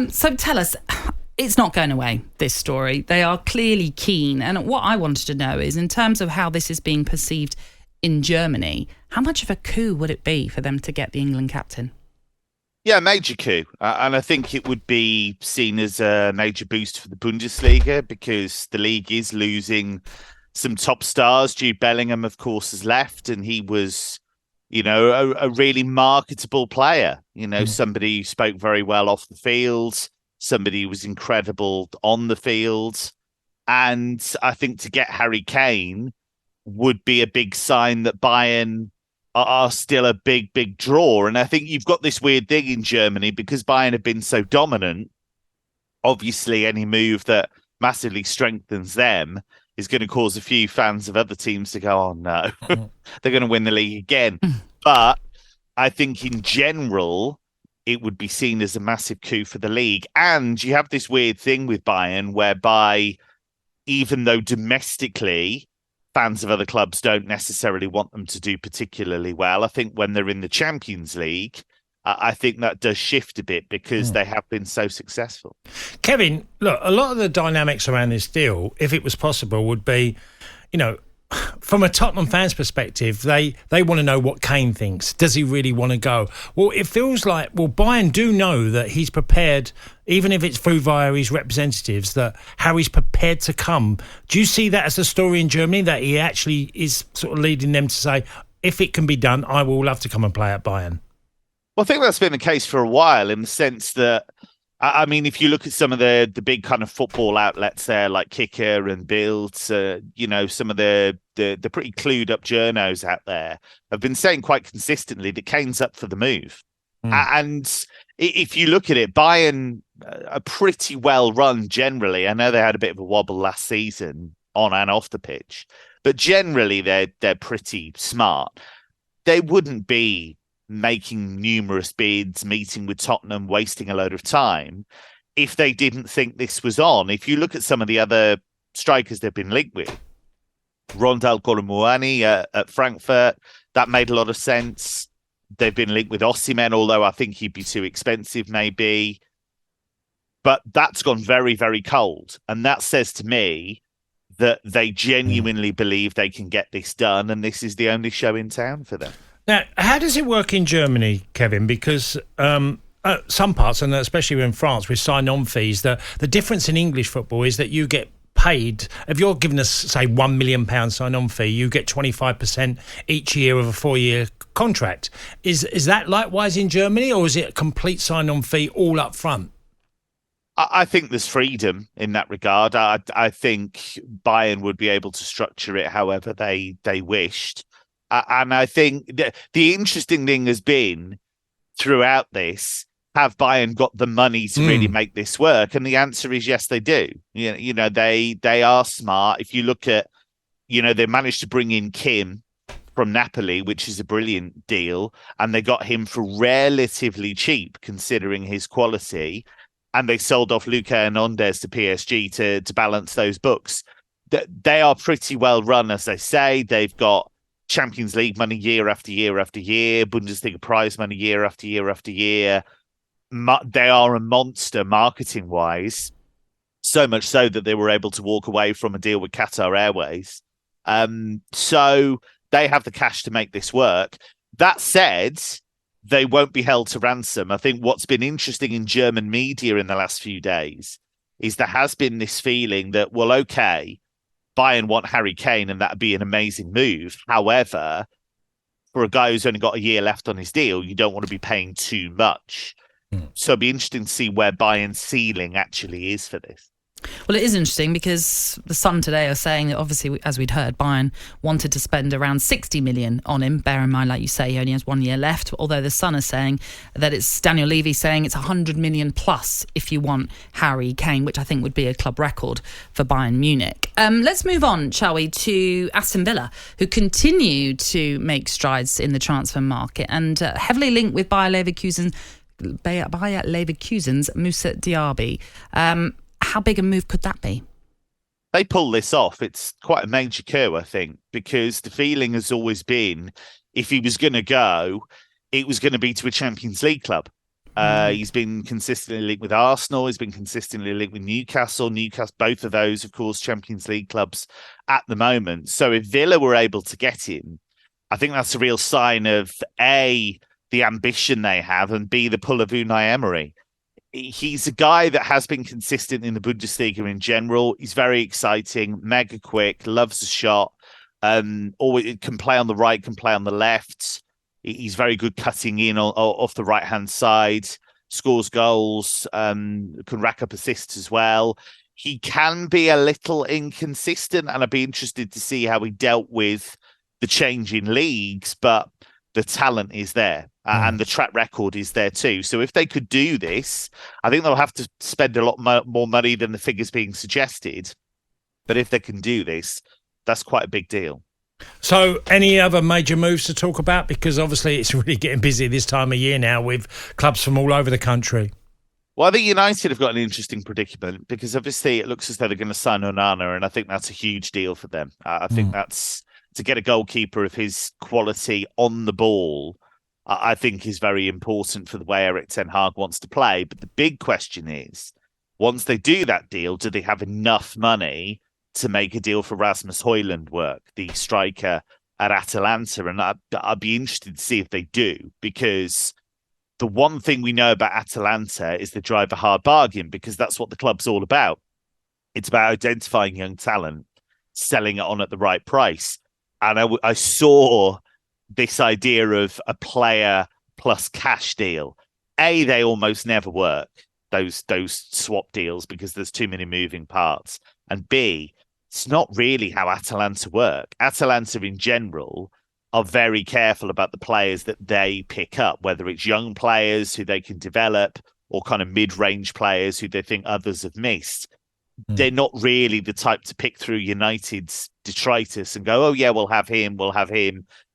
So tell us, it's not going away, this story. They are clearly keen. And what I wanted to know is, in terms of how this is being perceived in Germany, how much of a coup would it be for them to get the England captain? Yeah, major coup. And I think it would be seen as a major boost for the Bundesliga because the league is losing some top stars. Jude Bellingham, of course, has left, and he was, a really marketable player. Somebody who spoke very well off the field, somebody who was incredible on the field. And I think to get Harry Kane would be a big sign that Bayern are still a big, big draw. And I think you've got this weird thing in Germany because Bayern have been so dominant. Obviously, any move that massively strengthens them is going to cause a few fans of other teams to go, oh, no, they're going to win the league again. But I think in general, it would be seen as a massive coup for the league. And you have this weird thing with Bayern whereby even though domestically fans of other clubs don't necessarily want them to do particularly well, I think when they're in the Champions League, I think that does shift a bit because they have been so successful. Kevin, look, a lot of the dynamics around this deal, if it was possible, would be, from a Tottenham fan's perspective, they want to know what Kane thinks. Does he really want to go? Well, it feels like, Bayern do know that he's prepared, even if it's through via his representatives, that Harry's prepared to come. Do you see that as a story in Germany, that he actually is sort of leading them to say, if it can be done, I will love to come and play at Bayern? Well, I think that's been the case for a while in the sense that, I mean, if you look at some of the big kind of football outlets there, like Kicker and Bild, some of the pretty clued up journos out there have been saying quite consistently that Kane's up for the move. And if you look at it, Bayern are pretty well run generally. I know they had a bit of a wobble last season on and off the pitch, but generally they're pretty smart. They wouldn't be making numerous bids, meeting with Tottenham, wasting a load of time if they didn't think this was on. If you look at some of the other strikers they've been linked with, Rondal Colomouani at Frankfurt, that made a lot of sense. They've been linked with Osimhen, although I think he'd be too expensive maybe. But that's gone very, very cold. And that says to me that they genuinely believe they can get this done, and this is the only show in town for them. Now, how does it work in Germany, Kevin? Because some parts, and especially in France, with sign-on fees, the difference in English football is that you get paid. If you're giving us, say, £1 million sign-on fee, you get 25% each year of a 4-year contract. Is that likewise in Germany, or is it a complete sign-on fee all up front? I think there's freedom in that regard. I think Bayern would be able to structure it however they wished. And I think the interesting thing has been throughout this, have Bayern got the money to really make this work? And the answer is yes, they do. They are smart. If you look at, they managed to bring in Kim from Napoli, which is a brilliant deal. And they got him for relatively cheap considering his quality. And they sold off Luka Hernandez to PSG to balance those books. They are pretty well run, as they say. They've got Champions League money year after year after year, Bundesliga prize money year after year after year. They are a monster marketing-wise, so much so that they were able to walk away from a deal with Qatar Airways. So they have the cash to make this work. That said, they won't be held to ransom. I think what's been interesting in German media in the last few days is there has been this feeling that, well, okay, Bayern want Harry Kane and that'd be an amazing move. However, for a guy who's only got a year left on his deal, you don't want to be paying too much. So it'd be interesting to see where Bayern's ceiling actually is for this. Well, it is interesting because the Sun today are saying that obviously, as we'd heard, Bayern wanted to spend around 60 million on him. Bear in mind, like you say, he only has 1 year left. Although the Sun are saying that it's Daniel Levy saying it's 100 million plus if you want Harry Kane, which I think would be a club record for Bayern Munich. Let's move on, shall we, to Aston Villa, who continue to make strides in the transfer market and heavily linked with Bayer Leverkusen's Moussa Diaby. How big a move could that be? They pull this off. It's quite a major coup, I think, because the feeling has always been if he was going to go, it was going to be to a Champions League club. He's been consistently linked with Arsenal. He's been consistently linked with Newcastle. Both of those, of course, Champions League clubs at the moment. So if Villa were able to get him, I think that's a real sign of A, the ambition they have, and B, the pull of Unai Emery. He's a guy that has been consistent in the Bundesliga in general. He's very exciting, mega quick, loves a shot. Always can play on the right, can play on the left. He's very good cutting in off the right-hand side, scores goals, can rack up assists as well. He can be a little inconsistent, and I'd be interested to see how he dealt with the change in leagues, but the talent is there and the track record is there too. So if they could do this, I think they'll have to spend a lot more money than the figures being suggested. But if they can do this, that's quite a big deal. So any other major moves to talk about? Because obviously it's really getting busy this time of year now with clubs from all over the country. Well, I think United have got an interesting predicament because obviously it looks as though they're going to sign Onana, and I think that's a huge deal for them. I think that's to get a goalkeeper of his quality on the ball, I think is very important for the way Erik ten Hag wants to play. But the big question is, once they do that deal, do they have enough money to make a deal for Rasmus Højlund work, the striker at Atalanta? And I'd be interested to see if they do, because the one thing we know about Atalanta is they drive a hard bargain, because that's what the club's all about. It's about identifying young talent, selling it on at the right price. And I saw this idea of a player plus cash deal. A, they almost never work, those swap deals, because there's too many moving parts. And B, it's not really how Atalanta work. Atalanta in general are very careful about the players that they pick up, whether it's young players who they can develop or kind of mid-range players who they think others have missed. They're not really the type to pick through United's detritus and go, oh, yeah, we'll have him.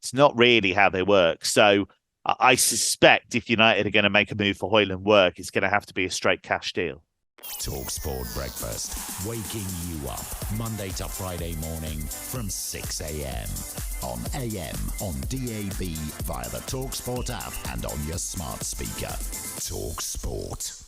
It's not really how they work. So I suspect if United are going to make a move for Højlund work, it's going to have to be a straight cash deal. talkSPORT Breakfast, waking you up Monday to Friday morning from 6 a.m. on AM, on DAB, via the talkSPORT app and on your smart speaker. talkSPORT.